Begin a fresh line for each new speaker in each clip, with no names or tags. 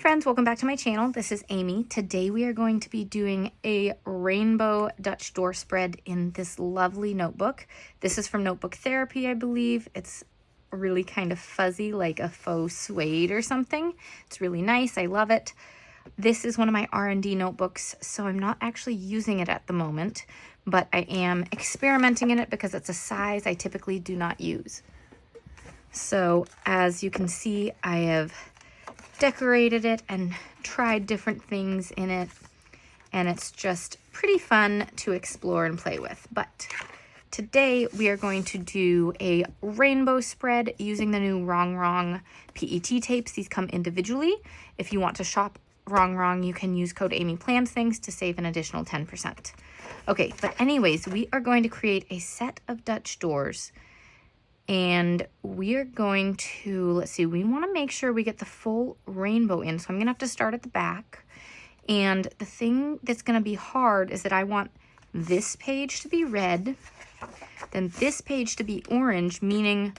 friends, welcome back to my channel. This is Amy. Today we are going to be doing a rainbow Dutch door spread in this lovely notebook. This is from Notebook Therapy, I believe. It's really kind of fuzzy, like a faux suede or something. It's really nice. I love it. This is one of my R&D notebooks, so I'm not actually using it at the moment, but I am experimenting in it because it's a size I typically do not use. So as you can see, I have decorated it and tried different things in it, and it's just pretty fun to explore and play with. But today we are going to do a rainbow spread using the new Rongrong PET tapes. These come individually. If you want to shop Rongrong, you can use code AmyPlansThings to save an additional 10%. Okay, but anyways, we are going to create a set of Dutch doors. And we are going to, let's see, we want to make sure we get the full rainbow in. So I'm going to have to start at the back. And the thing that's going to be hard is that I want this page to be red, then this page to be orange, meaning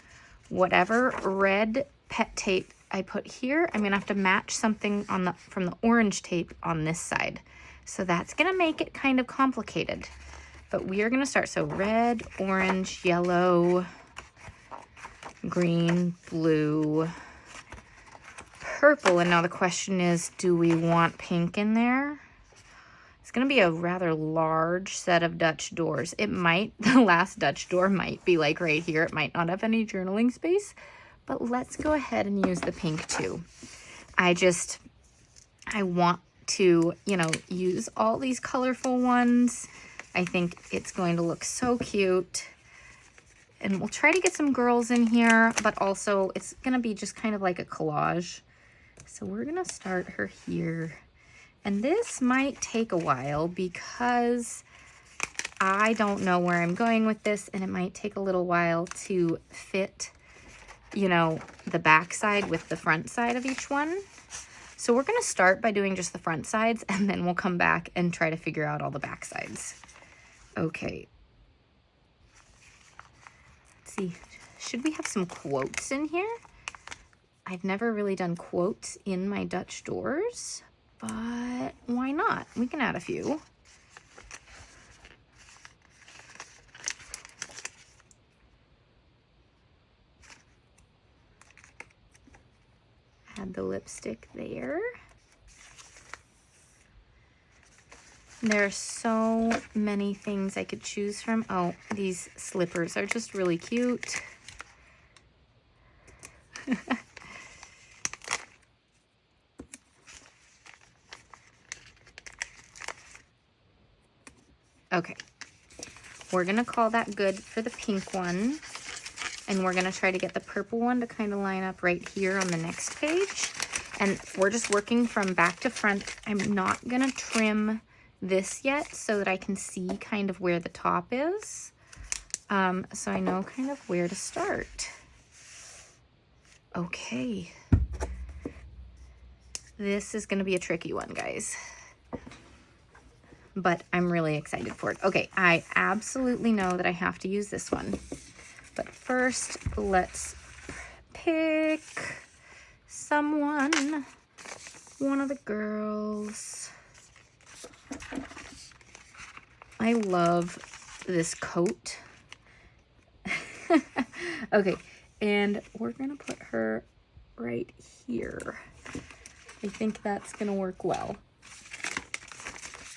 whatever red pet tape I put here, I'm going to have to match something on from the orange tape on this side. So that's going to make it kind of complicated. But we are going to start. So red, orange, yellow, green, blue, purple, and now the question is, do we want pink in there? It's going to be a rather large set of Dutch doors. It might, the last Dutch door might be like right here. It might not have any journaling space, but let's go ahead and use the pink too. I want to, use all these colorful ones. I think it's going to look so cute. And we'll try to get some girls in here, but also it's going to be just kind of like a collage. So we're going to start her here. And this might take a while because I don't know where I'm going with this, and it might take a little while to fit, the back side with the front side of each one. So we're going to start by doing just the front sides, and then we'll come back and try to figure out all the back sides. Okay. See, should we have some quotes in here? I've never really done quotes in my Dutch doors, but why not? We can add a few. Add the lipstick there. There are so many things I could choose from. Oh, these slippers are just really cute. Okay, we're gonna call that good for the pink one. And we're gonna try to get the purple one to kind of line up right here on the next page. And we're just working from back to front. I'm not gonna trim this yet so that I can see kind of where the top is, so I know kind of where to start. Okay, this is going to be a tricky one, guys, but I'm really excited for it. Okay, I absolutely know that I have to use this one, but first let's pick someone, one of the girls. I love this coat. Okay, and we're gonna put her right here. I think that's gonna work well.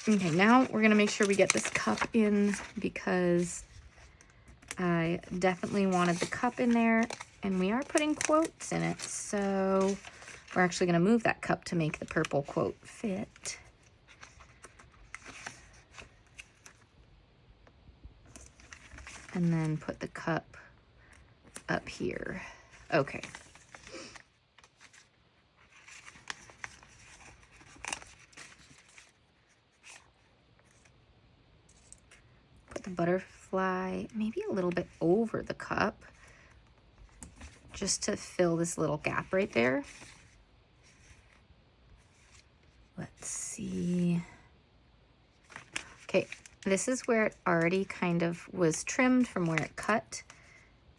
Okay, now we're gonna make sure we get this cup in because I definitely wanted the cup in there, and we are putting quotes in it, so we're actually gonna move that cup to make the purple quote fit. And then put the cup up here. Okay. Put the butterfly maybe a little bit over the cup, just to fill this little gap right there. Let's see. Okay. This is where it already kind of was trimmed from where it cut.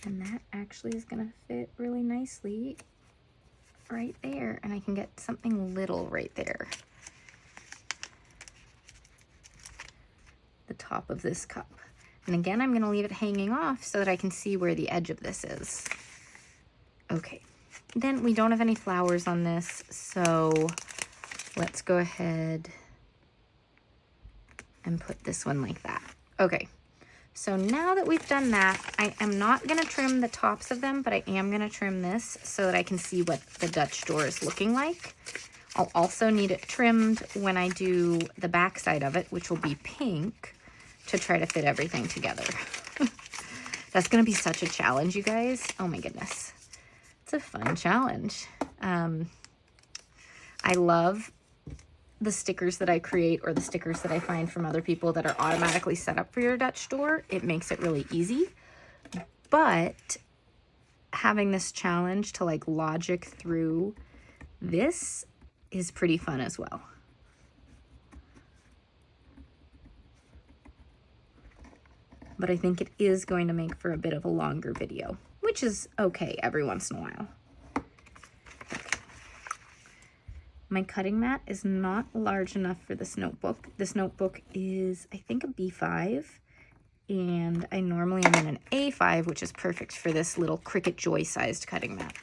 And that actually is going to fit really nicely right there, and I can get something little right there. The top of this cup. And again, I'm gonna leave it hanging off so that I can see where the edge of this is. Okay, then we don't have any flowers on this, so let's go ahead and put this one like that. Okay, so now that we've done that, I am not gonna trim the tops of them, but I am gonna trim this so that I can see what the Dutch door is looking like. I'll also need it trimmed when I do the back side of it, which will be pink, to try to fit everything together. That's gonna be such a challenge, you guys. Oh my goodness. It's a fun challenge. I love the stickers that I create or the stickers that I find from other people that are automatically set up for your Dutch door. It makes it really easy. But having this challenge to like logic through this is pretty fun as well. But I think it is going to make for a bit of a longer video, which is okay every once in a while. Okay. My cutting mat is not large enough for this notebook. This notebook is, I think, a B5, and I normally am in an A5, which is perfect for this little Cricut Joy-sized cutting mat.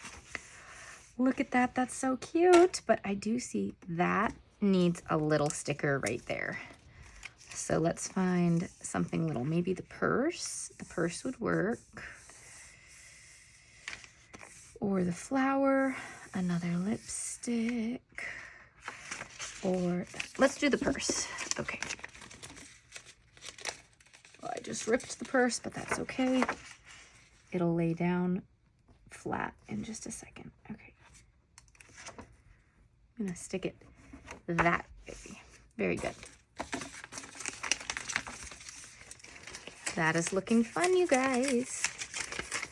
Look at that, that's so cute, but I do see that needs a little sticker right there. So let's find something little, maybe the purse. The purse would work. Or the flower, another lipstick. Or let's do the purse. Okay. Well, I just ripped the purse, but that's okay. It'll lay down flat in just a second. Okay. I'm gonna stick it that way. Very good. That is looking fun, you guys.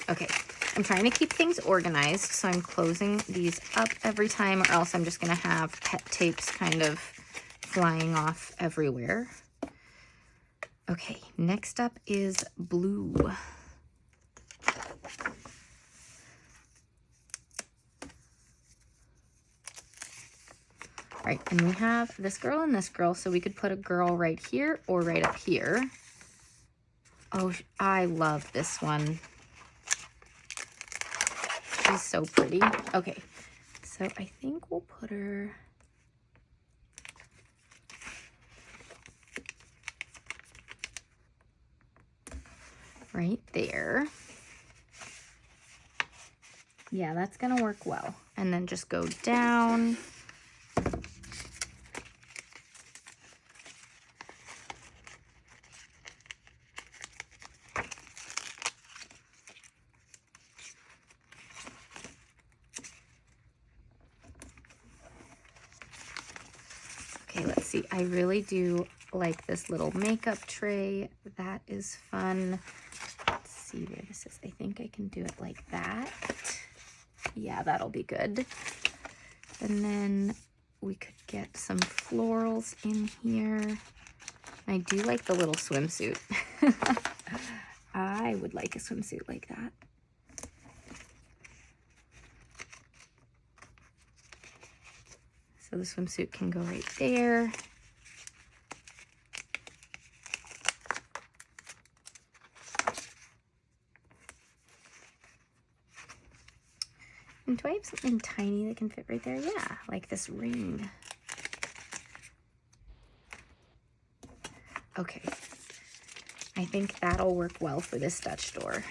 Okay, I'm trying to keep things organized, so I'm closing these up every time, or else I'm just gonna have pet tapes kind of flying off everywhere. Okay, next up is blue. Right, and we have this girl and this girl, so we could put a girl right here or right up here. Oh, I love this one. She's so pretty. Okay, so I think we'll put her right there. Yeah, that's gonna work well. And then just go down. Okay, let's see. I really do like this little makeup tray. That is fun. Let's see where this is. I think I can do it like that. Yeah, that'll be good. And then we could get some florals in here. I do like the little swimsuit. I would like a swimsuit like that. So the swimsuit can go right there. And do I have something tiny that can fit right there? Yeah, like this ring. Okay, I think that'll work well for this Dutch door.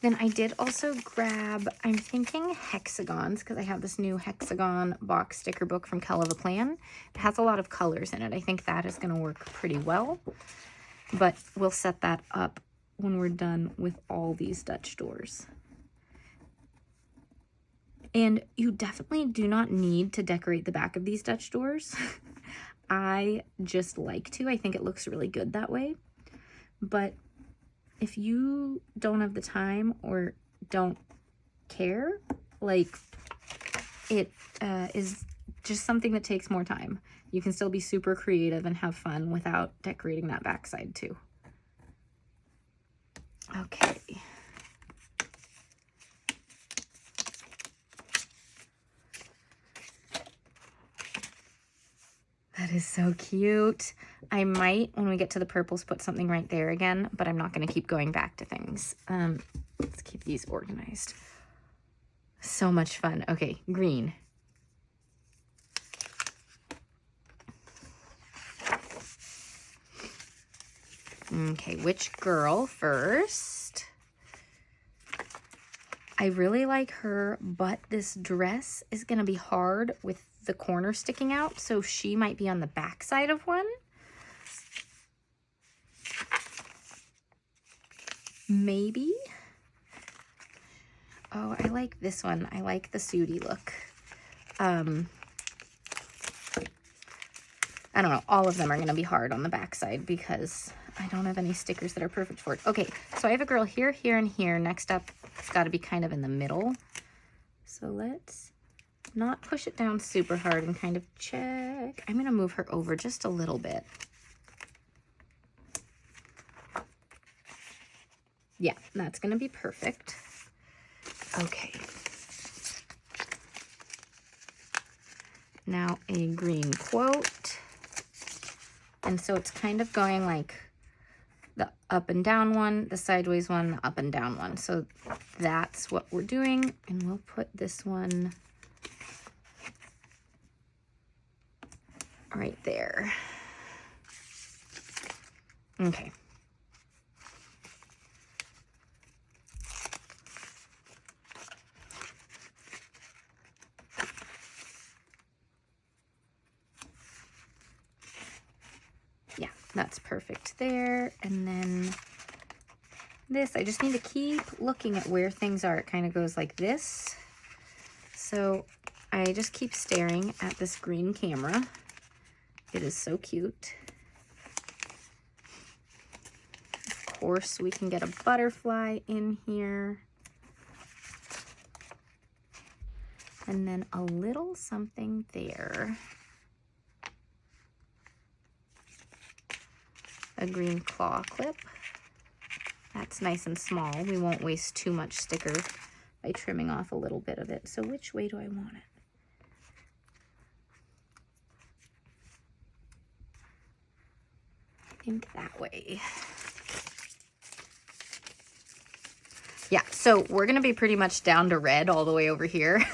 Then I did also grab, I'm thinking hexagons, because I have this new hexagon box sticker book from Kell of a Plan. It has a lot of colors in it. I think that is going to work pretty well, but we'll set that up when we're done with all these Dutch doors. And you definitely do not need to decorate the back of these Dutch doors. I just like to. I think it looks really good that way. But if you don't have the time or don't care, like, it is just something that takes more time. You can still be super creative and have fun without decorating that backside too. Okay. That is so cute. I might, when we get to the purples, put something right there again, but I'm not going to keep going back to things. Let's keep these organized. So much fun. Okay, green. Okay, which girl first? I really like her, but this dress is going to be hard with the corner sticking out, so she might be on the back side of one. Maybe. Oh, I like this one. I like the Sooty look. I don't know. All of them are going to be hard on the back side because I don't have any stickers that are perfect for it. Okay, so I have a girl here, here, and here. Next up, it's got to be kind of in the middle. So let's not push it down super hard and kind of check. I'm going to move her over just a little bit. Yeah, that's going to be perfect. Okay. Now a green quote. And so it's kind of going like the up and down one, the sideways one, the up and down one. So that's what we're doing. And we'll put this one right there. Okay. Yeah, that's perfect there. And then this, I just need to keep looking at where things are. It kind of goes like this. So I just keep staring at this green camera. It is so cute. Of course, we can get a butterfly in here. And then a little something there. A green claw clip. That's nice and small. We won't waste too much sticker by trimming off a little bit of it. So which way do I want it? I think that way. Yeah, so we're gonna be pretty much down to red all the way over here.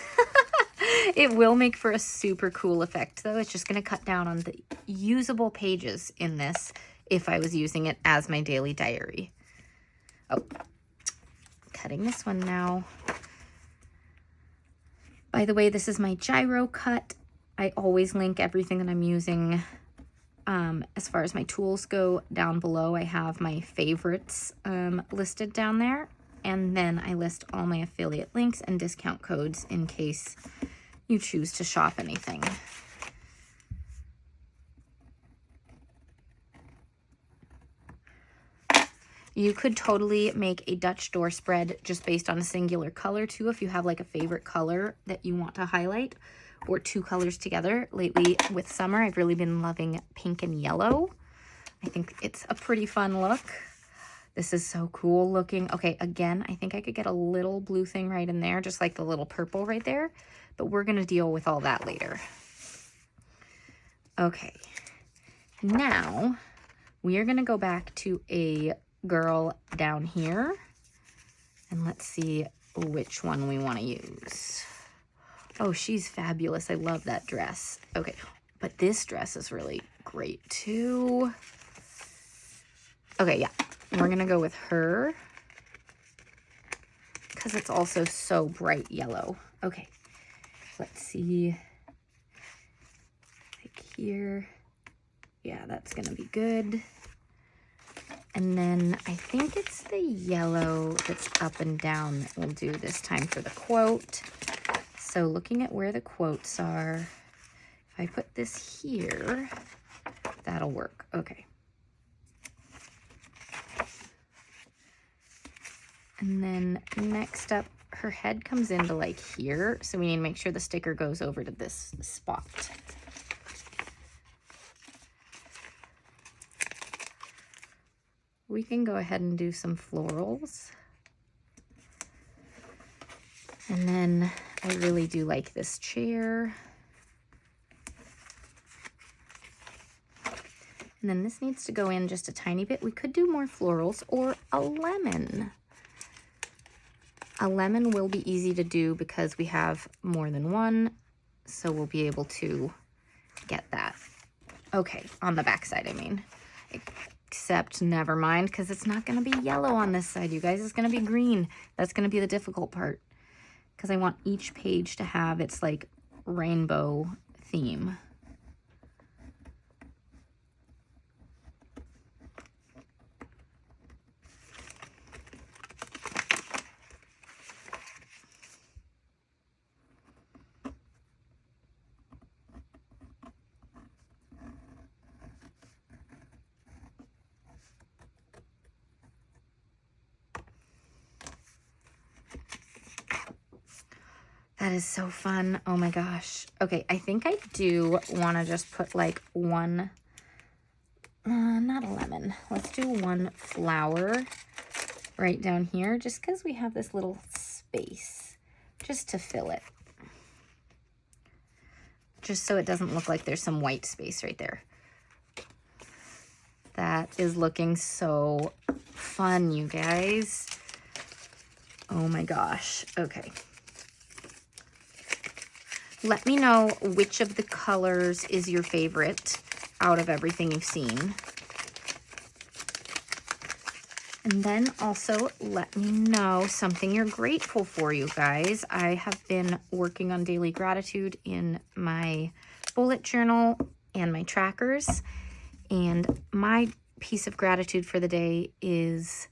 It will make for a super cool effect though. It's just gonna cut down on the usable pages in this if I was using it as my daily diary. Oh, cutting this one now. By the way, this is my gyro cut. I always link everything that I'm using as far as my tools go down below. I have my favorites listed down there. And then I list all my affiliate links and discount codes in case you choose to shop anything. You could totally make a Dutch door spread just based on a singular color too, if you have like a favorite color that you want to highlight, or two colors together. Lately with summer, I've really been loving pink and yellow. I think it's a pretty fun look. This is so cool looking. Okay, again, I think I could get a little blue thing right in there, just like the little purple right there, but we're gonna deal with all that later. Okay, now we are gonna go back to a girl down here, and let's see which one we wanna use. Oh, she's fabulous. I love that dress. Okay, but this dress is really great too. Okay, yeah. We're gonna go with her because it's also so bright yellow. Okay, let's see. Like here. Yeah, that's gonna be good. And then I think it's the yellow that's up and down that we'll do this time for the quote. So looking at where the quotes are, if I put this here, that'll work. Okay. And then next up, her head comes into like here. So we need to make sure the sticker goes over to this spot. We can go ahead and do some florals. And then I really do like this chair. And then this needs to go in just a tiny bit. We could do more florals or a lemon. A lemon will be easy to do because we have more than one, so we'll be able to get that. Okay, on the back side, I mean. Except, never mind, because it's not going to be yellow on this side, you guys. It's going to be green. That's going to be the difficult part, because I want each page to have its, like, rainbow theme. That is so fun. Oh my gosh. Okay, I think I do want to just put like one, not a lemon. Let's do one flower right down here just because we have this little space just to fill it. Just so it doesn't look like there's some white space right there. That is looking so fun, you guys. Oh my gosh. Okay. Let me know which of the colors is your favorite out of everything you've seen. And then also let me know something you're grateful for, you guys. I have been working on daily gratitude in my bullet journal and my trackers. And my piece of gratitude for the day is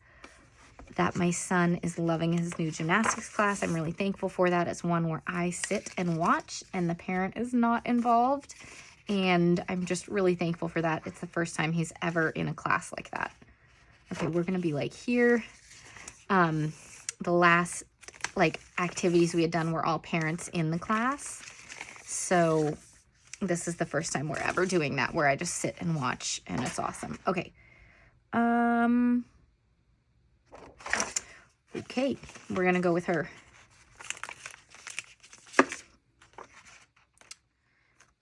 that my son is loving his new gymnastics class. I'm really thankful for that. It's one where I sit and watch and the parent is not involved. And I'm just really thankful for that. It's the first time he's ever in a class like that. Okay, we're gonna be like here. The last like activities we had done were all parents in the class. So this is the first time we're ever doing that, where I just sit and watch, and it's awesome. Okay. Okay, we're gonna go with her.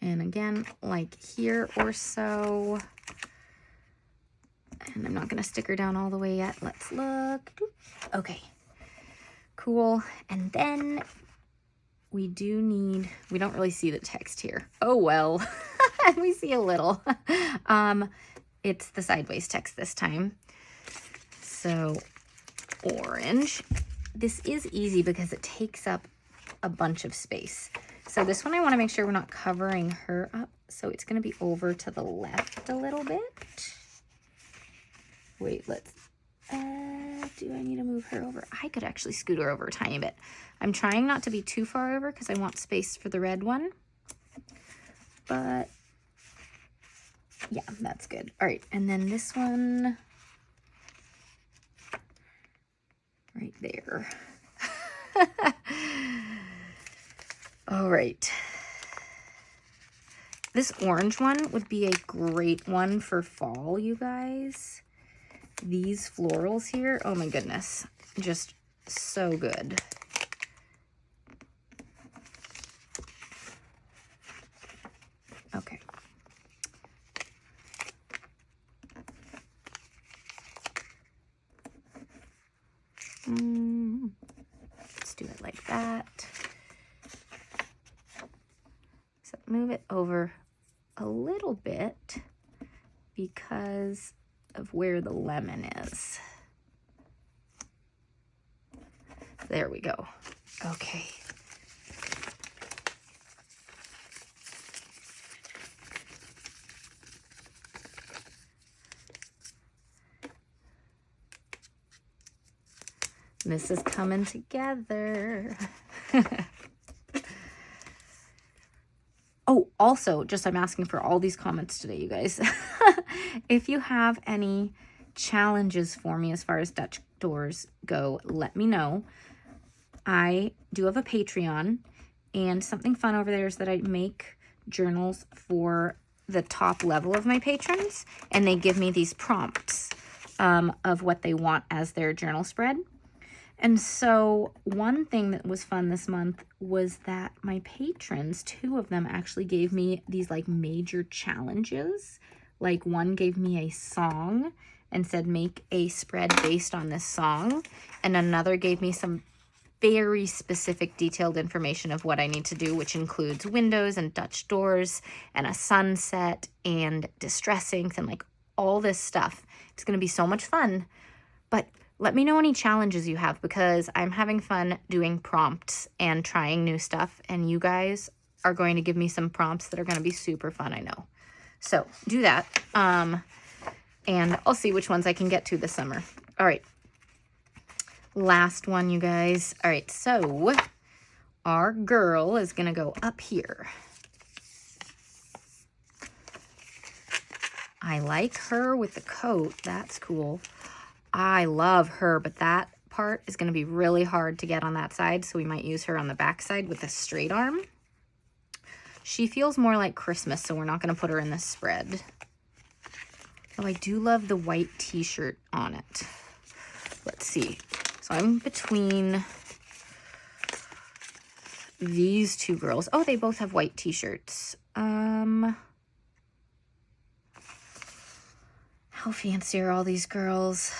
And again, like here or so. And I'm not gonna stick her down all the way yet. Let's look. Okay, cool. And then we do need, we don't really see the text here. Oh, well, we see a little. It's the sideways text this time. So orange. This is easy because it takes up a bunch of space. So this one I want to make sure we're not covering her up. So it's going to be over to the left a little bit. Wait, let's, do I need to move her over? I could actually scoot her over a tiny bit. I'm trying not to be too far over because I want space for the red one. But yeah, that's good. All right, and then this one right there. All right. This orange one would be a great one for fall, you guys. These florals here, oh my goodness, just so good. Okay. Let's do it like that. So move it over a little bit because of where the lemon is. There we go. Okay. This is coming together. Oh, also, just I'm asking for all these comments today, you guys. If you have any challenges for me as far as Dutch doors go, let me know. I do have a Patreon, and something fun over there is that I make journals for the top level of my patrons, and they give me these prompts of what they want as their journal spread. And so one thing that was fun this month was that my patrons, 2 of them actually gave me these like major challenges Like one gave me a song and said, make a spread based on this song. And another gave me some very specific detailed information of what I need to do, which includes windows and Dutch doors and a sunset and distress inks and like all this stuff. It's going to be so much fun. But let me know any challenges you have, because I'm having fun doing prompts and trying new stuff, and you guys are going to give me some prompts that are going to be super fun, I know. So do that. And I'll see which ones I can get to this summer. All right. Last one, you guys. All right, so our girl is going to go up here. I like her with the coat. That's cool. I love her, but that part is going to be really hard to get on that side, so we might use her on the back side with a straight arm. She feels more like Christmas, so we're not going to put her in this spread. Oh, I do love the white t-shirt on it. Let's see. So I'm between these two girls. Oh, they both have white t-shirts. How fancy are all these girls?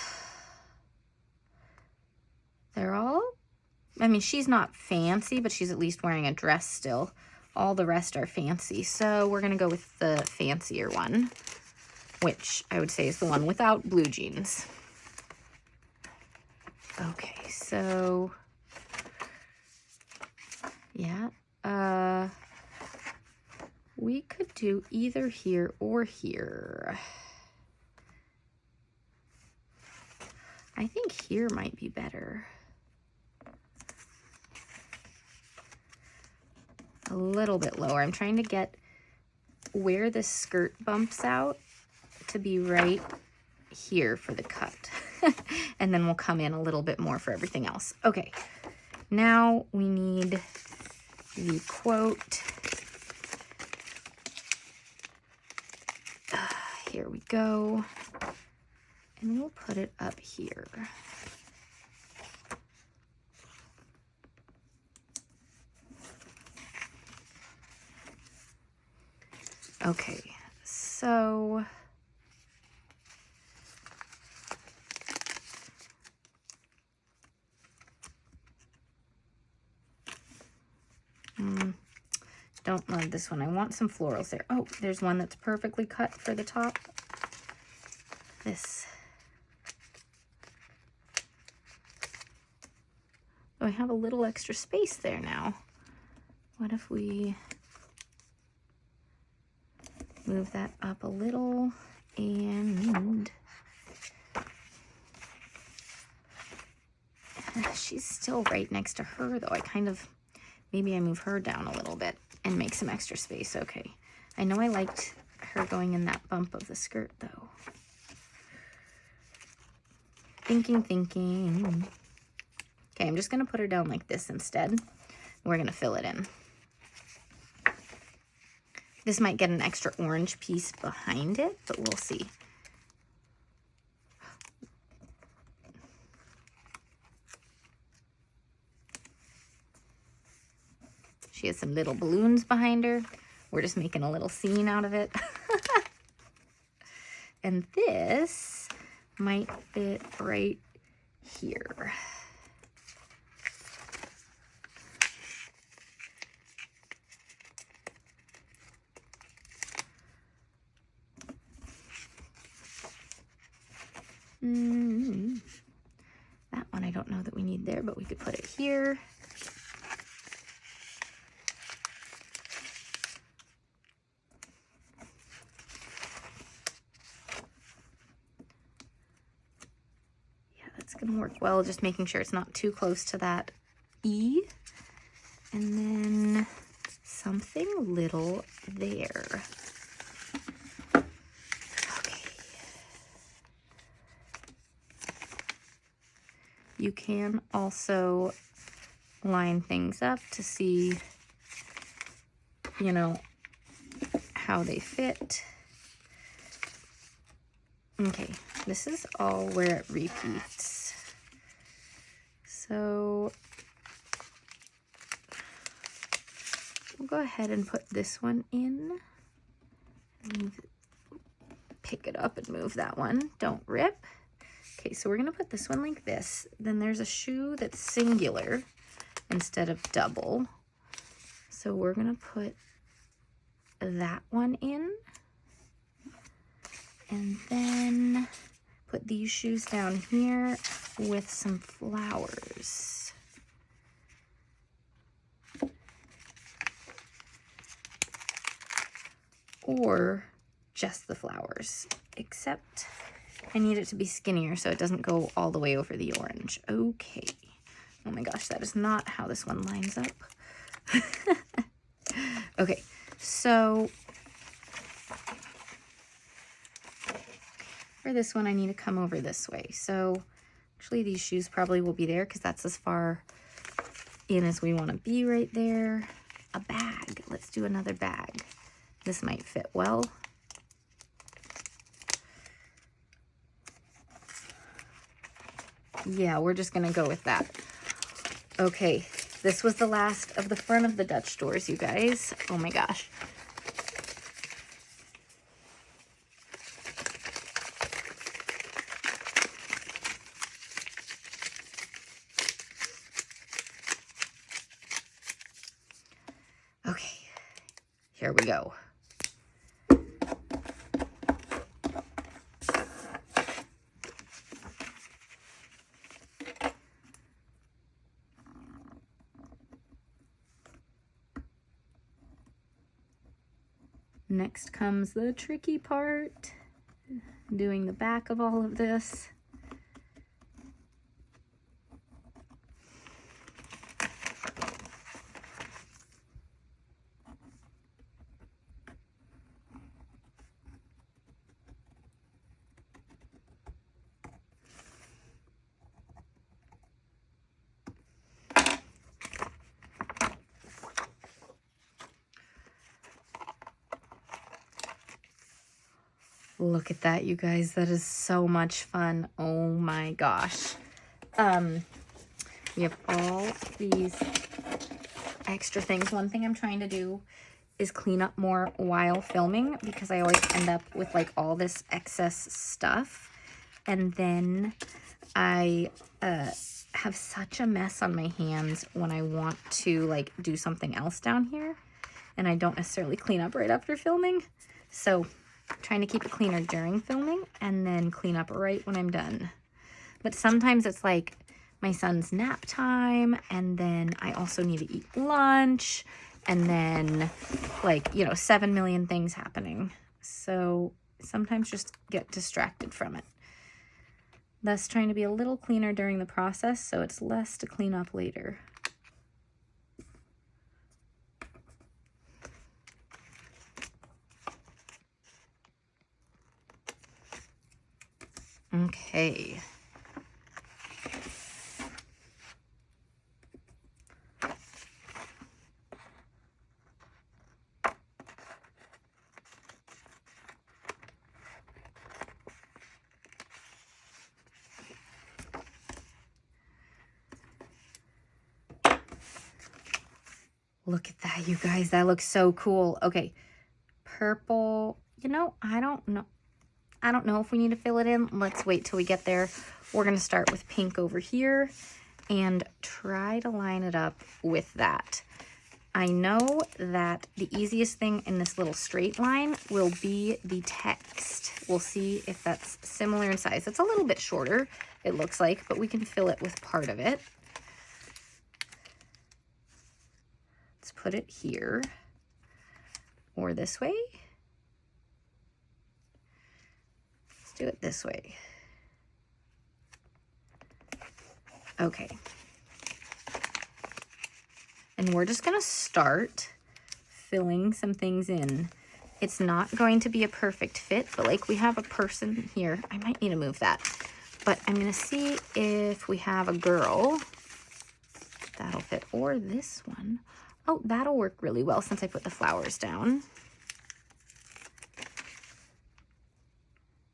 They're all, I mean, she's not fancy, but she's at least wearing a dress still. All the rest are fancy. So we're going to go with the fancier one, which I would say is the one without blue jeans. Okay, so yeah, we could do either here or here. I think here might be better. A little bit lower. I'm trying to get where the skirt bumps out to be right here for the cut. And then we'll come in a little bit more for everything else. Okay, now we need the quote. Here we go. And we'll put it up here. Okay, so don't love this one. I want some florals there. Oh, there's one that's perfectly cut for the top. This. Oh, I have a little extra space there now. What if we move that up a little, and she's still right next to her though. Maybe I move her down a little bit and make some extra space. Okay. I know I liked her going in that bump of the skirt though. Thinking. Okay, I'm just gonna put her down like this instead. We're gonna fill it in. This might get an extra orange piece behind it, but we'll see. She has some little balloons behind her. We're just making a little scene out of it. And this might fit right here. That one I don't know that we need there, but we could put it here. Yeah, that's gonna work well, just making sure it's not too close to that E. And then something little there. You can also line things up to see, you know, how they fit. Okay, this is all where it repeats. So we'll go ahead and put this one in. Move pick it up and move that one. Don't rip. Okay, so we're gonna put this one like this. Then there's a shoe that's singular instead of double. So we're gonna put that one in. And then put these shoes down here with some flowers. Or just the flowers, except I need it to be skinnier so it doesn't go all the way over the orange. Okay. Oh my gosh, that is not how this one lines up. Okay, so for this one, I need to come over this way. So actually these shoes probably will be there because that's as far in as we want to be right there. A bag. Let's do another bag. This might fit well. Yeah, we're just gonna go with that. Okay, this was the last of the front of the Dutch doors, you guys. Oh my gosh. Okay, here we go. Next comes the tricky part, doing the back of all of this. Look at that, you guys. That is so much fun. Oh my gosh. We have all these extra things. One thing I'm trying to do is clean up more while filming because I always end up with like all this excess stuff. And then I have such a mess on my hands when I want to like do something else down here. And I don't necessarily clean up right after filming. So trying to keep it cleaner during filming and then clean up right when I'm done. But sometimes it's like my son's nap time and then I also need to eat lunch and then like, you know, 7 million things happening. So sometimes just get distracted from it. Thus trying to be a little cleaner during the process so it's less to clean up later. Okay. Look at that, you guys. That looks so cool. Okay. Purple. You know, I don't know if we need to fill it in. Let's wait till we get there. We're going to start with pink over here and try to line it up with that. I know that the easiest thing in this little straight line will be the text. We'll see if that's similar in size. It's a little bit shorter, it looks like, but we can fill it with part of it. Let's put it here or this way. Do it this way. Okay. And we're just gonna start filling some things in. It's not going to be a perfect fit, but like we have a person here. I might need to move that. But I'm gonna see if we have a girl that'll fit, or this one. Oh, that'll work really well since I put the flowers down.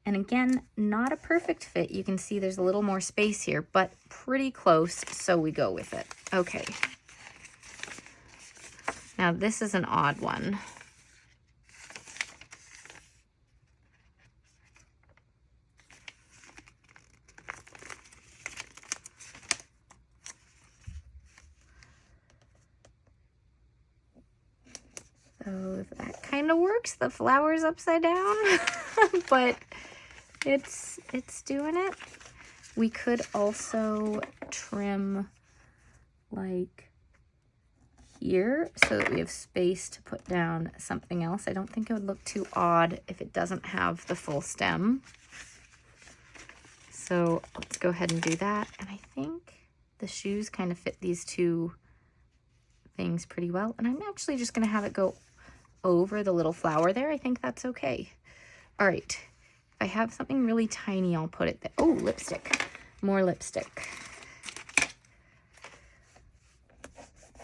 And again, not a perfect fit. You can see there's a little more space here, but pretty close, so we go with it. Okay. Now this is an odd one. So that kind of works. The flower's upside down, but it's doing it. We could also trim like here so that we have space to put down something else. I don't think it would look too odd if it doesn't have the full stem. So let's go ahead and do that. And I think the shoes kind of fit these two things pretty well. And I'm actually just going to have it go over the little flower there. I think that's okay. All right. If I have something really tiny, I'll put it there. Oh, lipstick. More lipstick.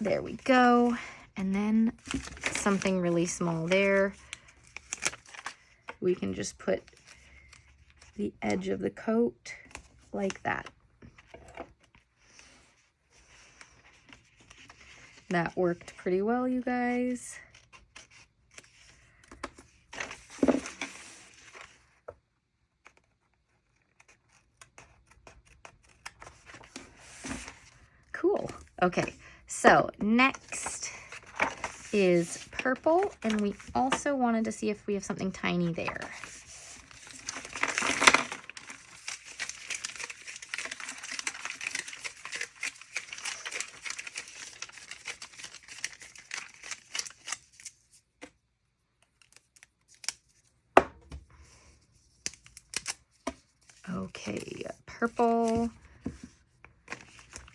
There we go. And then something really small there. We can just put the edge of the coat like that. That worked pretty well, you guys. Cool. Okay, so next is purple, and we also wanted to see if we have something tiny there. Okay, purple.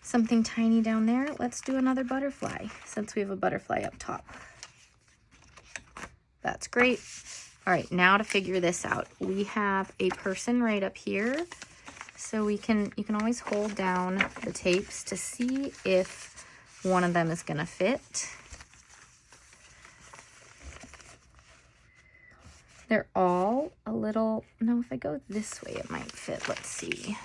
Something tiny down there. Let's do another butterfly since we have a butterfly up top. That's great. All right, now to figure this out. We have a person right up here. So you can always hold down the tapes to see if one of them is gonna fit. They're all a little, no, if I go this way, it might fit. Let's see.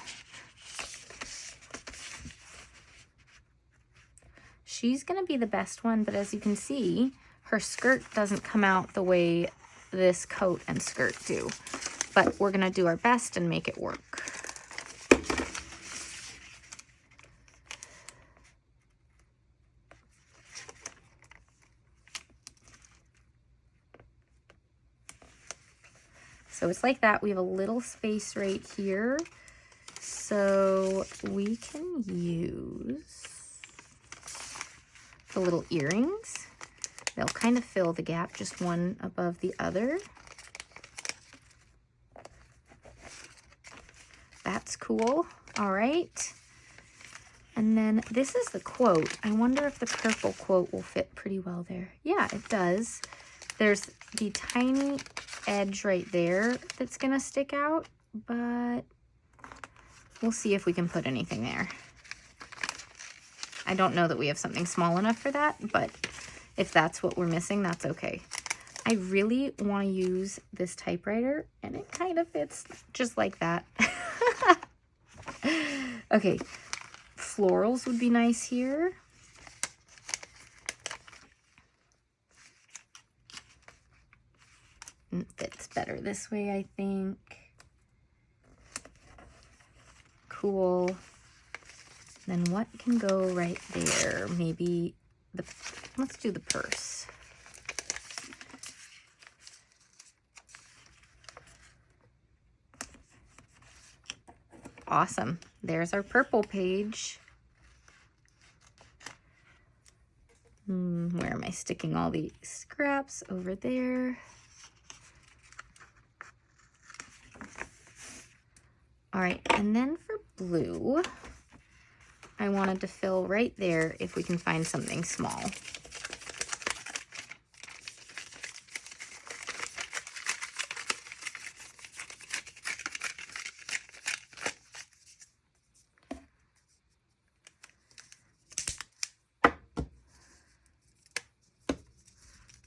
She's gonna be the best one, but as you can see, her skirt doesn't come out the way this coat and skirt do. But we're gonna do our best and make it work. So it's like that. We have a little space right here. So we can use the little earrings. They'll kind of fill the gap, just one above the other. That's cool. All right. And then this is the quote. I wonder if the purple quote will fit pretty well there. Yeah, it does. There's the tiny edge right there that's gonna stick out, but we'll see if we can put anything there. I don't know that we have something small enough for that, but if that's what we're missing, that's okay. I really want to use this typewriter, and it kind of fits just like that. Okay, florals would be nice here. It fits better this way, I think. Cool. Then what can go right there? Maybe let's do the purse. Awesome. There's our purple page. Where am I sticking all the scraps? Over there. All right, and then for blue, I wanted to fill right there if we can find something small.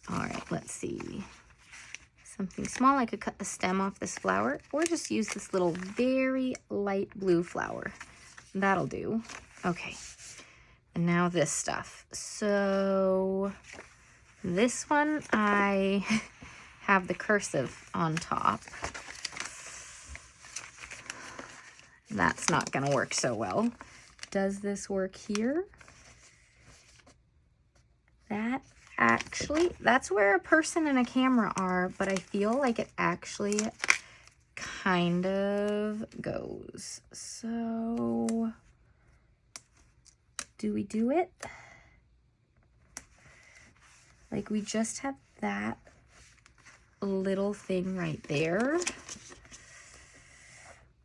All right, let's see. Something small. I could cut the stem off this flower or just use this little very light blue flower. That'll do. Okay, and now this stuff. So this one, I have the cursive on top. That's not gonna work so well. Does this work here? That actually, that's where a person and a camera are, but I feel like it actually kind of goes. So, do we do it? Like, we just have that little thing right there,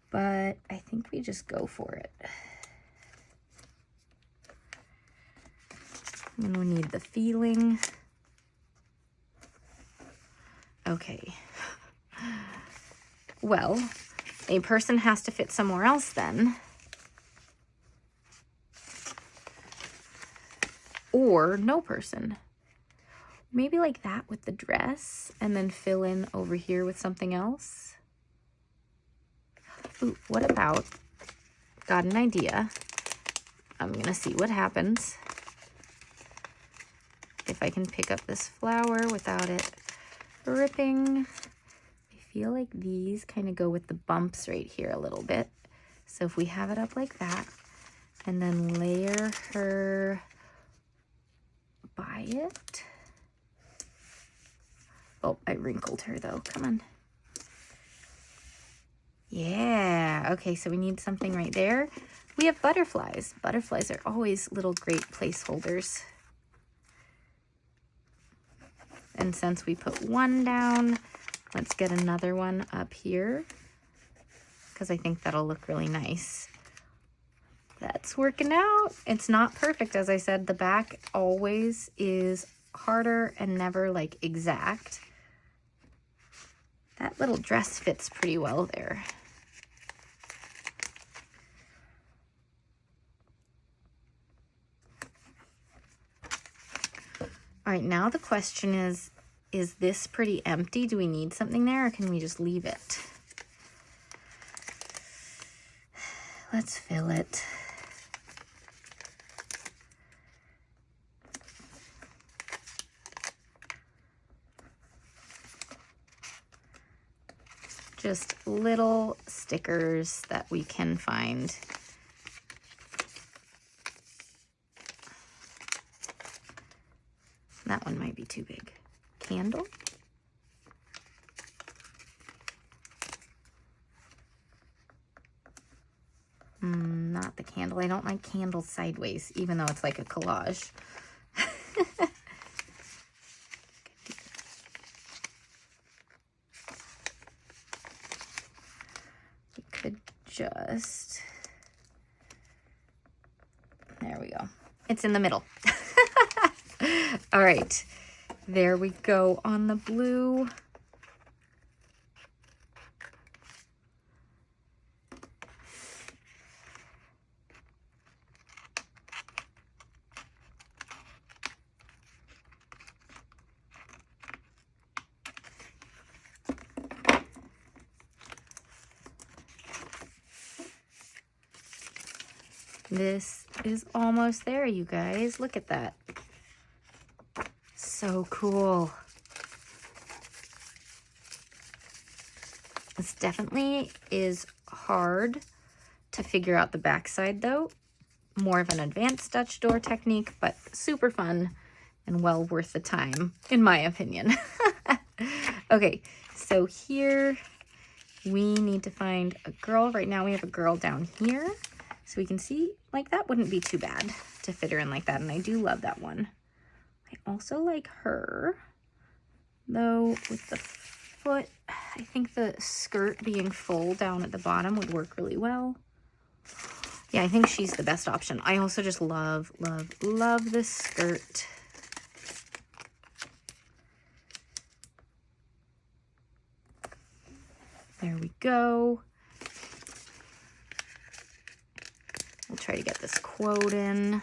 but I think we just go for it. And we need the feeling. Okay. Well, a person has to fit somewhere else then. Or no person. Maybe like that with the dress and then fill in over here with something else. Ooh, what about, got an idea. I'm gonna see what happens. If I can pick up this flower without it ripping. I feel like these kind of go with the bumps right here a little bit. So if we have it up like that and then layer her by it. Oh, I wrinkled her though, come on. Yeah, okay, so we need something right there. We have butterflies. Butterflies are always little great placeholders. And since we put one down, let's get another one up here because I think that'll look really nice. That's working out. It's not perfect. As I said, the back always is harder and never like exact. That little dress fits pretty well there. All right, now the question is this pretty empty? Do we need something there or can we just leave it? Let's fill it. Just little stickers that we can find. That one might be too big. Candle. Not the candle. I don't like candles sideways, even though it's like a collage. We could just... There we go. It's in the middle. All right, there we go on the blue. This is almost there, you guys. Look at that. So cool. This definitely is hard to figure out the backside though. More of an advanced Dutch door technique, but super fun and well worth the time, in my opinion. Okay, so here we need to find a girl. Right now we have a girl down here. So we can see, like, that wouldn't be too bad to fit her in like that. And I do love that one. I also like her, though with the foot, I think the skirt being full down at the bottom would work really well. Yeah, I think she's the best option. I also just love, love, love this skirt. There we go. We'll try to get this quote in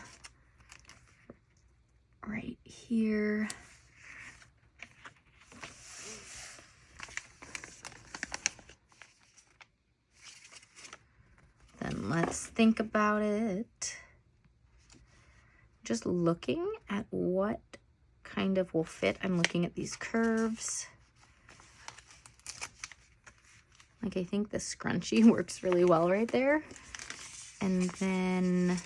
right here. Then let's think about it. Just looking at what kind of will fit. I'm looking at these curves. Like, I think the scrunchie works really well right there. And then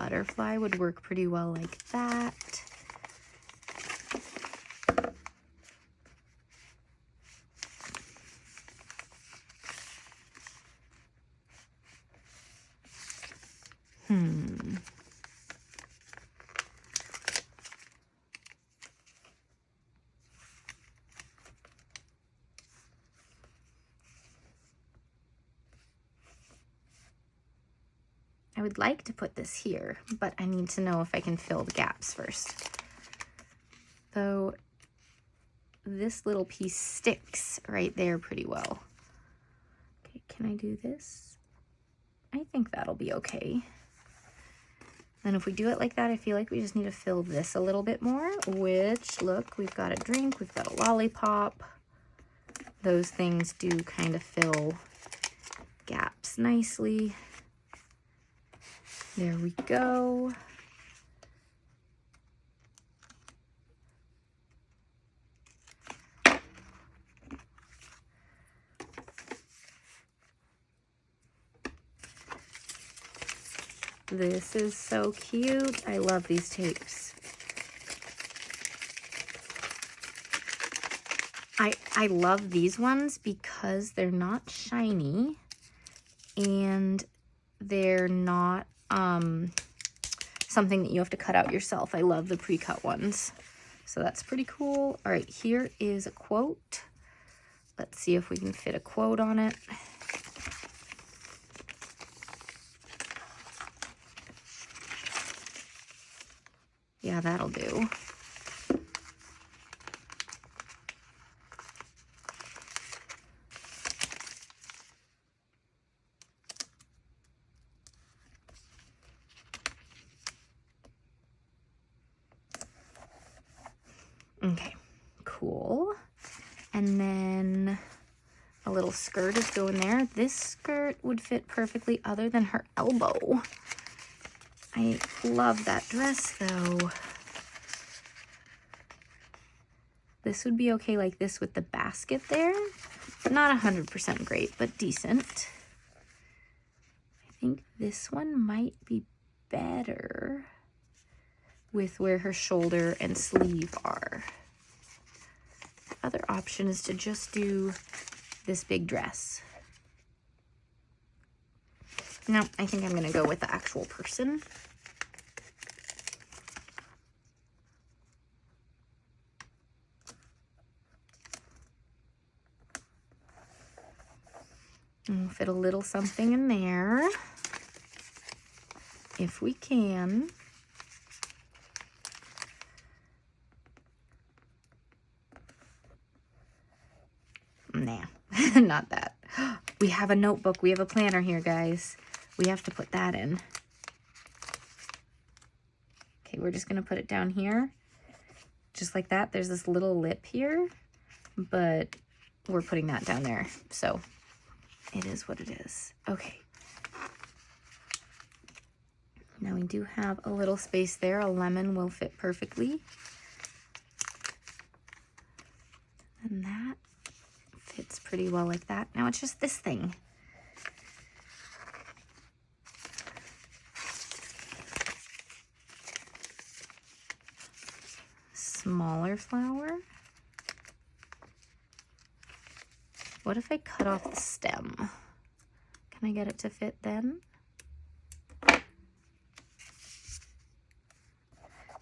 butterfly would work pretty well like that. I would like to put this here, but I need to know if I can fill the gaps first. Though this little piece sticks right there pretty well. Okay, can I do this? I think that'll be okay. And if we do it like that, I feel like we just need to fill this a little bit more, which, look, we've got a drink, we've got a lollipop. Those things do kind of fill gaps nicely. There we go. This is so cute. I love these tapes. I love these ones because they're not shiny and they're not something that you have to cut out yourself. I love the pre-cut ones. So that's pretty cool. All right, here is a quote. Let's see if we can fit a quote on it. Yeah, that'll do. Okay, cool. And then a little skirt is going there. This skirt would fit perfectly other than her elbow. I love that dress though. This would be okay like this with the basket there. Not 100% great, but decent. I think this one might be better with where her shoulder and sleeve are. The other option is to just do this big dress. No, I think I'm gonna go with the actual person. And we'll fit a little something in there, if we can. Nah, not that. We have a notebook. We have a planner here, guys. We have to put that in. Okay, we're just going to put it down here. Just like that. There's this little lip here, but we're putting that down there. So it is what it is. Okay. Now we do have a little space there. A lemon will fit perfectly. And that fits pretty well like that. Now it's just this thing. Smaller flower. What if I cut off the stem? Can I get it to fit then?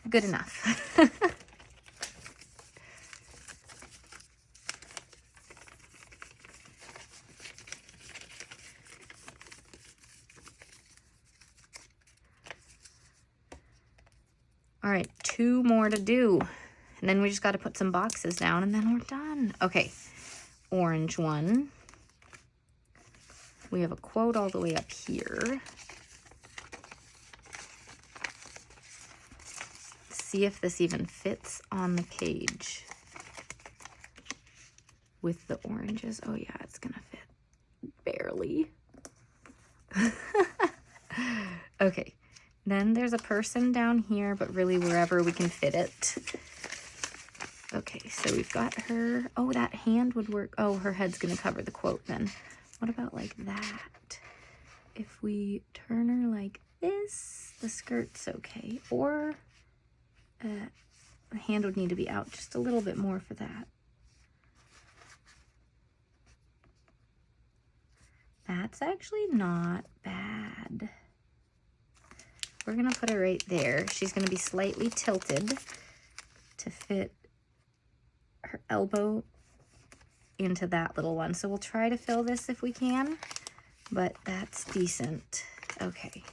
Good enough. All right, 2 more to do. And then we just got to put some boxes down and then we're done. Okay, orange one. We have a quote all the way up here. See if this even fits on the page with the oranges. Oh yeah, it's gonna fit barely. Okay, then there's a person down here, but really wherever we can fit it. Okay, so we've got her. Oh, that hand would work. Oh, her head's gonna cover the quote then. What about like that? If we turn her like this. The skirt's okay. Or the hand would need to be out just a little bit more for that. That's actually not bad. We're gonna put her right there. She's gonna be slightly tilted to fit her elbow into that little one. So we'll try to fill this if we can, but that's decent. Okay.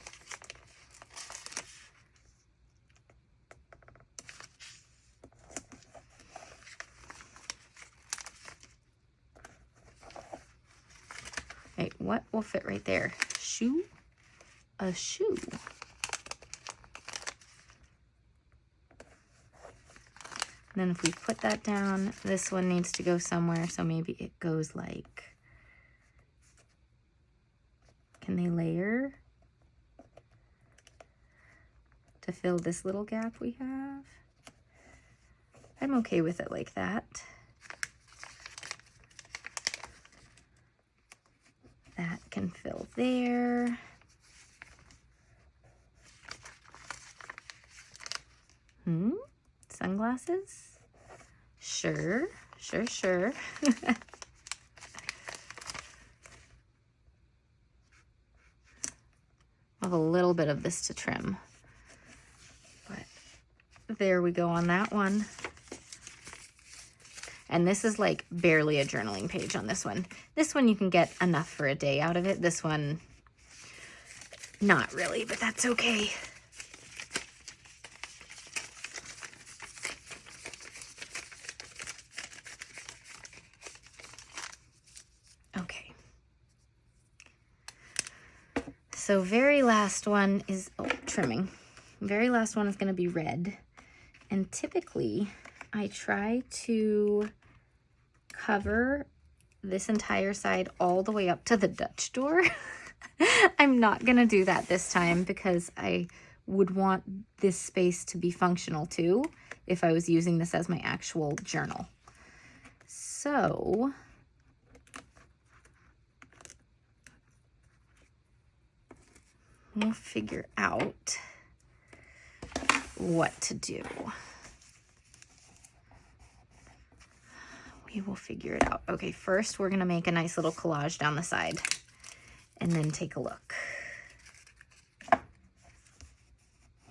Wait, what will fit right there? Shoe? A shoe. And then if we put that down, this one needs to go somewhere, so maybe it goes like, can they layer to fill this little gap we have? I'm okay with it like that. That can fill there. Sunglasses? Sure, sure, sure. I have a little bit of this to trim, but there we go on that one. And this is like barely a journaling page on this one. This one you can get enough for a day out of it. This one, not really, but that's okay. Okay. So very last one is, trimming. Very last one is going to be red. And typically I try to cover this entire side all the way up to the Dutch door. I'm not going to do that this time because I would want this space to be functional too if I was using this as my actual journal. So we'll figure out what to do. We will figure it out. Okay, first we're gonna make a nice little collage down the side and then take a look.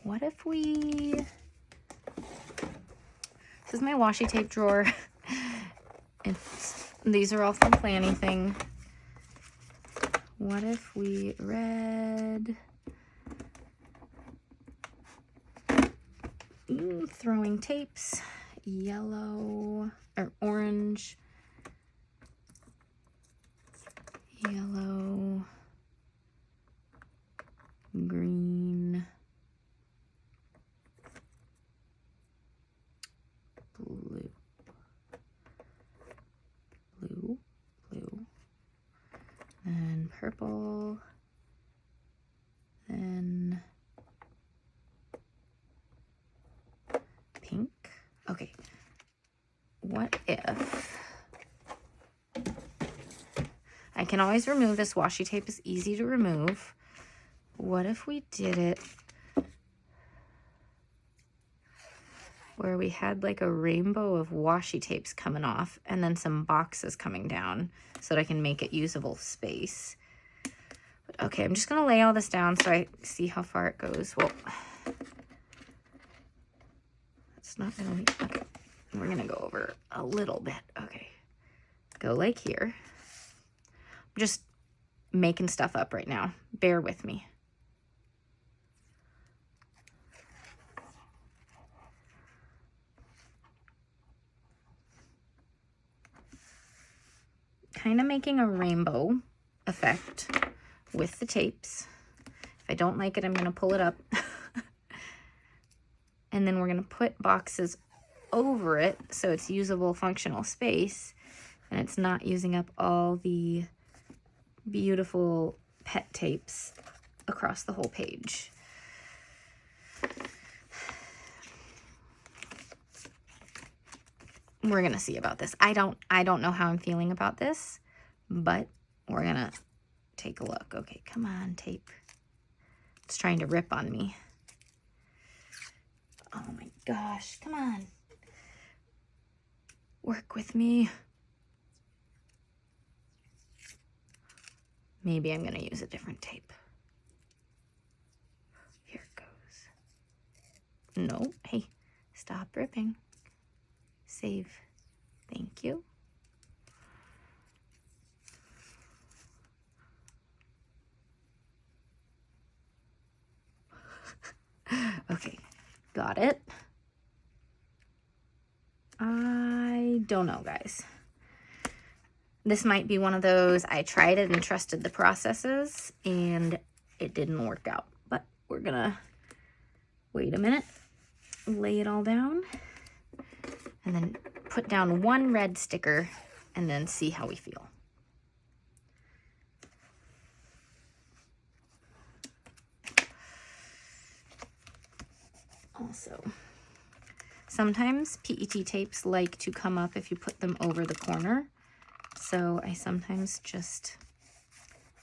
What if we, this is my washi tape drawer. These are all from Planny Thing. What if we read, throwing tapes, yellow or orange, yellow, green, blue, blue, blue, and purple, then pink. Okay, what if I can always remove this washi tape, is easy to remove. What if we did it where we had like a rainbow of washi tapes coming off and then some boxes coming down so that I can make it usable space. But okay, I'm just gonna lay all this down so I see how far it goes. Well, it's not gonna be, okay. We're gonna go over a little bit. Okay, go like here. I'm just making stuff up right now. Bear with me. Kind of making a rainbow effect with the tapes. If I don't like it, I'm gonna pull it up. And then we're gonna put boxes over it so it's usable, functional space, and it's not using up all the beautiful pet tapes across the whole page. We're gonna see about this. I don't know how I'm feeling about this, but we're gonna take a look. Okay, come on, tape. It's trying to rip on me. Oh my gosh, come on. Work with me. Maybe I'm gonna use a different tape. Here it goes. No, hey, stop ripping. Save. Thank you. Okay, got it. I don't know, guys. This might be one of those, I tried it and trusted the processes and it didn't work out. But we're gonna wait a minute, lay it all down, and then put down one red sticker and then see how we feel. Also, sometimes PET tapes like to come up if you put them over the corner. So I sometimes just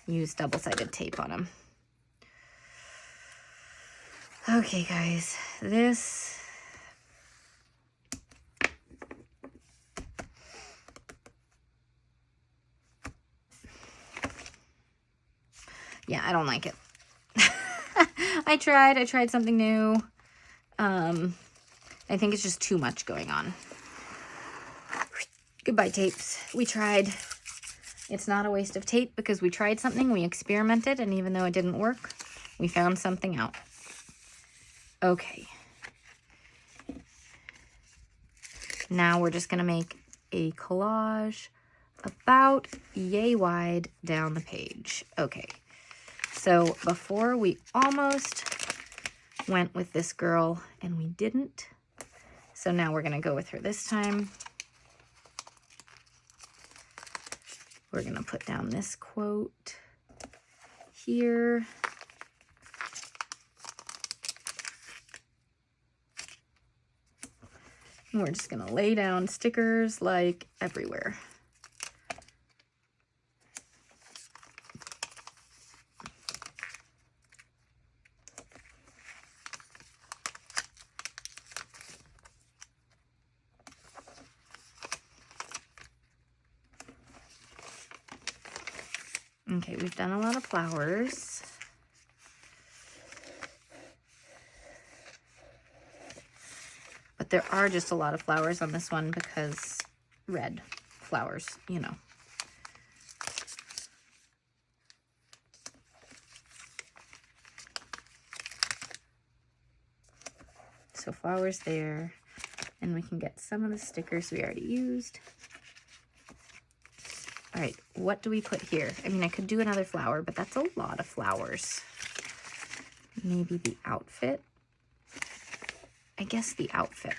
use double-sided tape on them. Okay, guys, this... yeah, I don't like it. I tried something new. I think it's just too much going on. Goodbye, tapes. We tried. It's not a waste of tape because we tried something, we experimented, and even though it didn't work, we found something out. Okay. Now we're just gonna make a collage about yay wide down the page. Okay. So before we almost went with this girl and we didn't. So now we're gonna go with her this time. We're gonna put down this quote here. And we're just gonna lay down stickers like everywhere. Okay, we've done a lot of flowers. But there are just a lot of flowers on this one because red flowers, you know. So flowers there, and we can get some of the stickers we already used. All right, what do we put here? I mean, I could do another flower, but that's a lot of flowers. Maybe the outfit. I guess the outfit.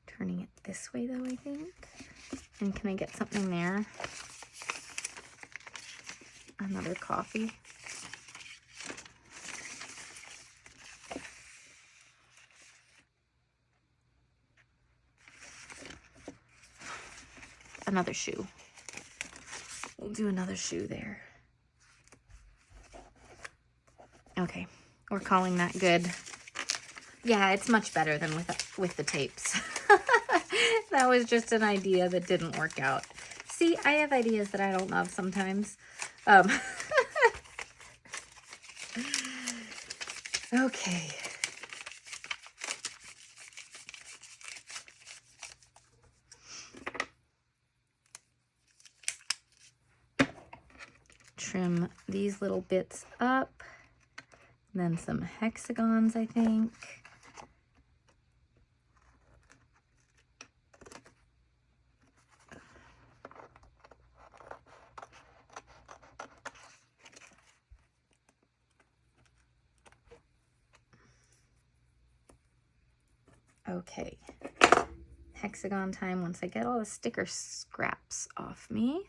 Turning it this way though, I think. And can I get something there? Another coffee. Another shoe. We'll do another shoe there. Okay, we're calling that good. Yeah, it's much better than with the tapes. That was just an idea that didn't work out. See, I have ideas that I don't love sometimes. Okay. Trim these little bits up. Then some hexagons, I think. Okay, hexagon time once I get all the sticker scraps off me.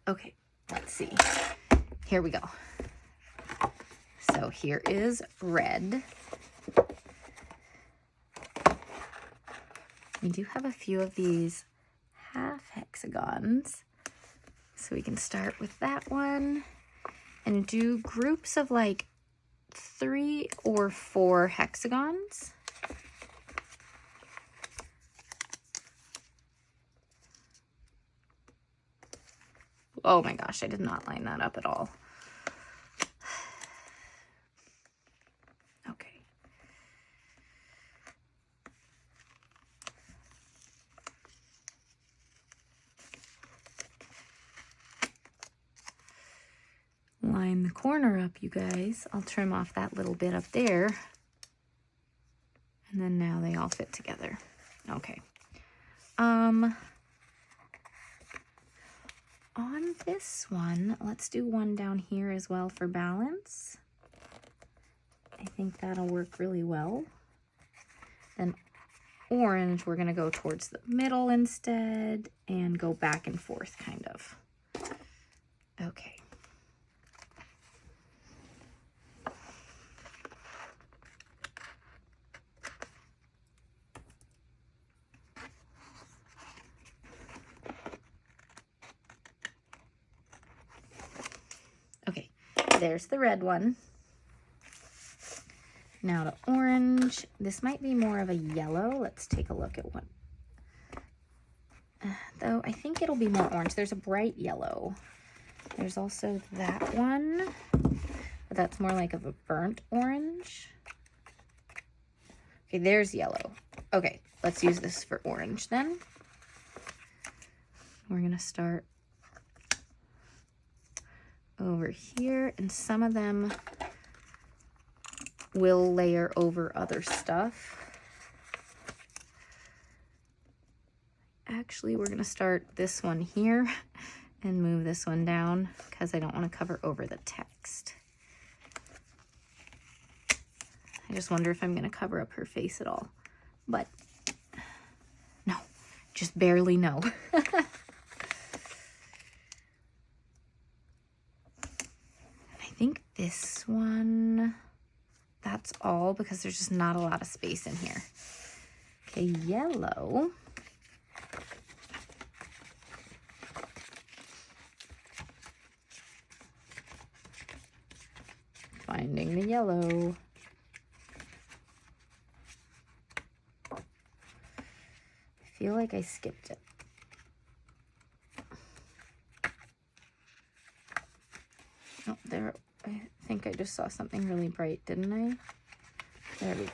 Okay, let's see. Here we go. So here is red. We do have a few of these half hexagons. So we can start with that one and do groups of like 3 or 4 hexagons. Oh my gosh, I did not line that up at all. Okay. Line the corner up, you guys. I'll trim off that little bit up there. And then now they all fit together. Okay. On this one, let's do one down here as well for balance. I think that'll work really well. Then orange, we're gonna go towards the middle instead and go back and forth kind of. Okay. Okay, there's the red one. Now the orange, this might be more of a yellow. Let's take a look at what, though I think it'll be more orange. There's a bright yellow. There's also that one, but that's more like of a burnt orange. Okay, there's yellow. Okay, let's use this for orange then. We're gonna start over here, and some of them will layer over other stuff. Actually, we're gonna start this one here and move this one down because I don't want to cover over the text. I just wonder if I'm gonna cover up her face at all, but no, just barely no. I think this one, that's all because there's just not a lot of space in here. Okay, yellow. Finding the yellow. I feel like I skipped it. Oh, there. I think I just saw something really bright, didn't I? There we go.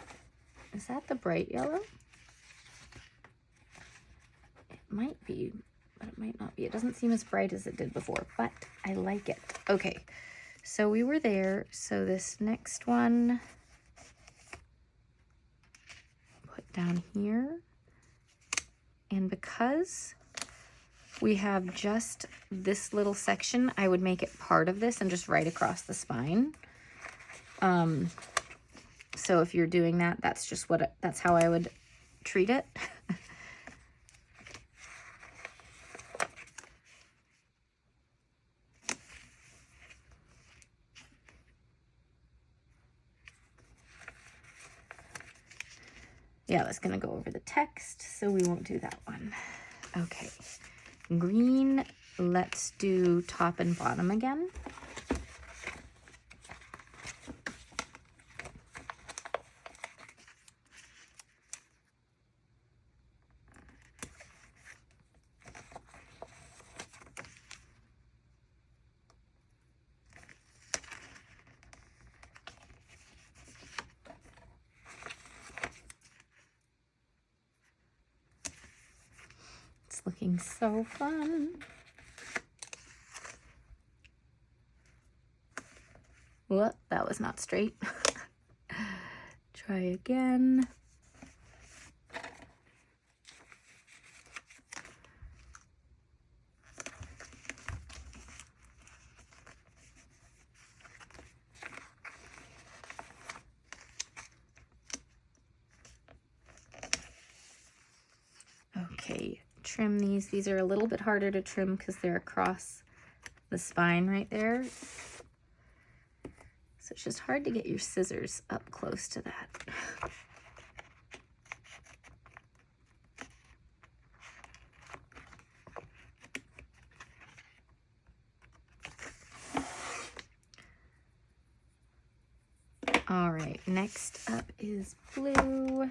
Is that the bright yellow? It might be, but it might not be. It doesn't seem as bright as it did before, but I like it. Okay, so we were there. So this next one, put down here. And because we have just this little section, I would make it part of this and just right across the spine. So if you're doing that, that's just what, that's how I would treat it. Yeah, that's gonna go over the text, so we won't do that one. Okay, green, let's do top and bottom again. Looking so fun. What? That was not straight. Try again. Okay. Trim these. These are a little bit harder to trim because they're across the spine right there. So it's just hard to get your scissors up close to that. All right, next up is blue.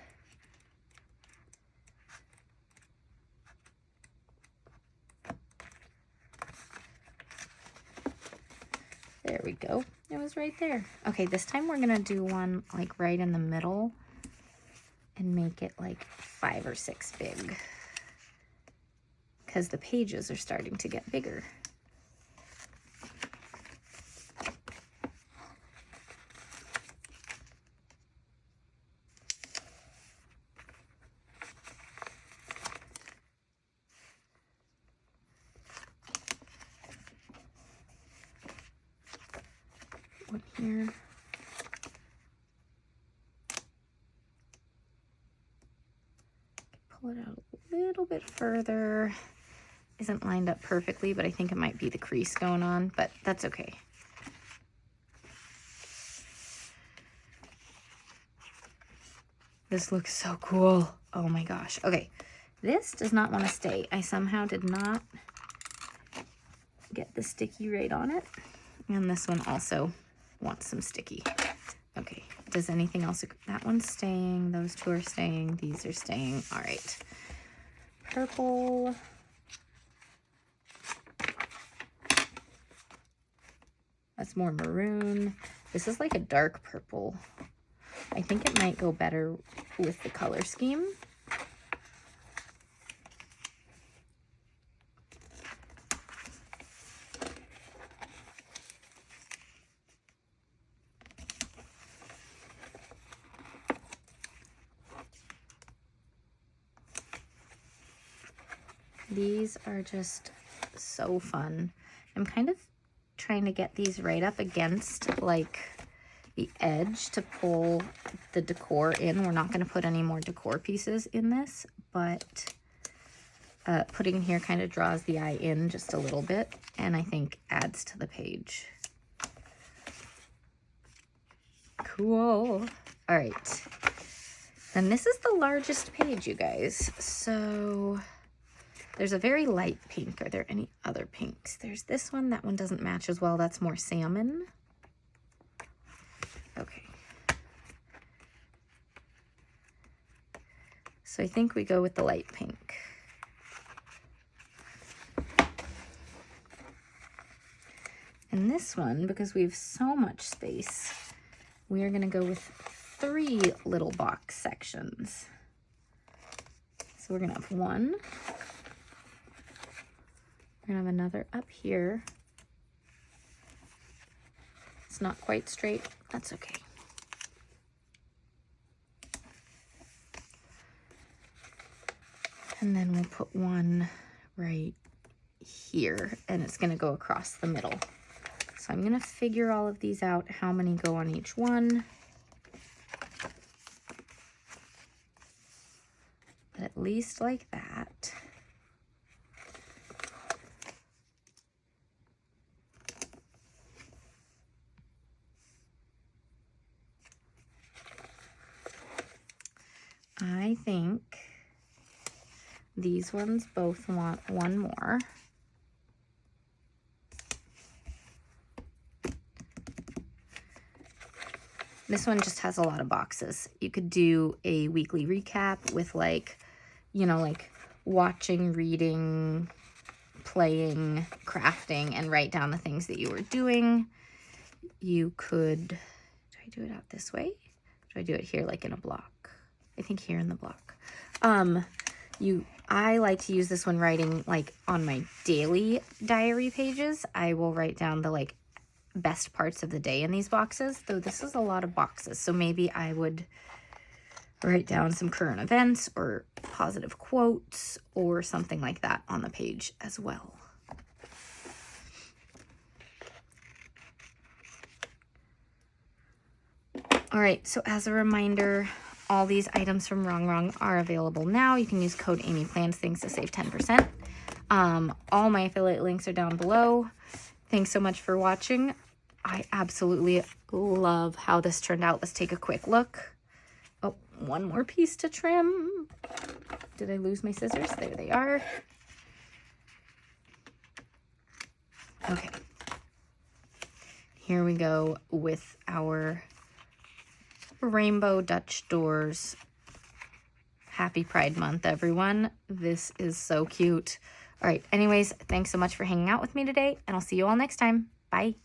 There we go. It was right there. Okay, this time we're gonna do one like right in the middle and make it like 5 or 6 big, because the pages are starting to get bigger. One here. Pull it out a little bit further. Isn't lined up perfectly, but I think it might be the crease going on, but that's okay. This looks so cool. Oh my gosh. Okay, this does not want to stay. I somehow did not get the sticky right on it. And this one also wants some sticky. Okay, does anything else? That one's staying, those two are staying, these are staying. All right, purple. That's more maroon. This is like a dark purple. I think it might go better with the color scheme. These are just so fun. I'm kind of trying to get these right up against like the edge to pull the decor in. We're not going to put any more decor pieces in this, but putting here kind of draws the eye in just a little bit, and I think adds to the page. Cool. All right. Then this is the largest page, you guys. So there's a very light pink. Are there any other pinks? There's this one. That one doesn't match as well. That's more salmon. Okay. So I think we go with the light pink. And this one, because we have so much space, we are going to go with 3 little box sections. So we're going to have one. We're going to have another up here. It's not quite straight. That's okay. And then we'll put one right here, and it's going to go across the middle. So I'm going to figure all of these out, how many go on each one. But at least like that. I think these ones both want one more. This one just has a lot of boxes. You could do a weekly recap with like, you know, like watching, reading, playing, crafting, and write down the things that you were doing. You could, do I do it out this way? Do I do it here like in a block? I think here in the block. I like to use this one writing like on my daily diary pages. I will write down the like best parts of the day in these boxes, though this is a lot of boxes. So maybe I would write down some current events or positive quotes or something like that on the page as well. All right, so as a reminder, all these items from Rongrong are available now. You can use code AmyPlansThings to save 10%. All my affiliate links are down below. Thanks so much for watching. I absolutely love how this turned out. Let's take a quick look. Oh, one more piece to trim. Did I lose my scissors? There they are. Okay. Here we go with our rainbow Dutch doors. Happy Pride Month, everyone. This is so cute. All right, anyways, thanks so much for hanging out with me today, and I'll see you all next time. Bye.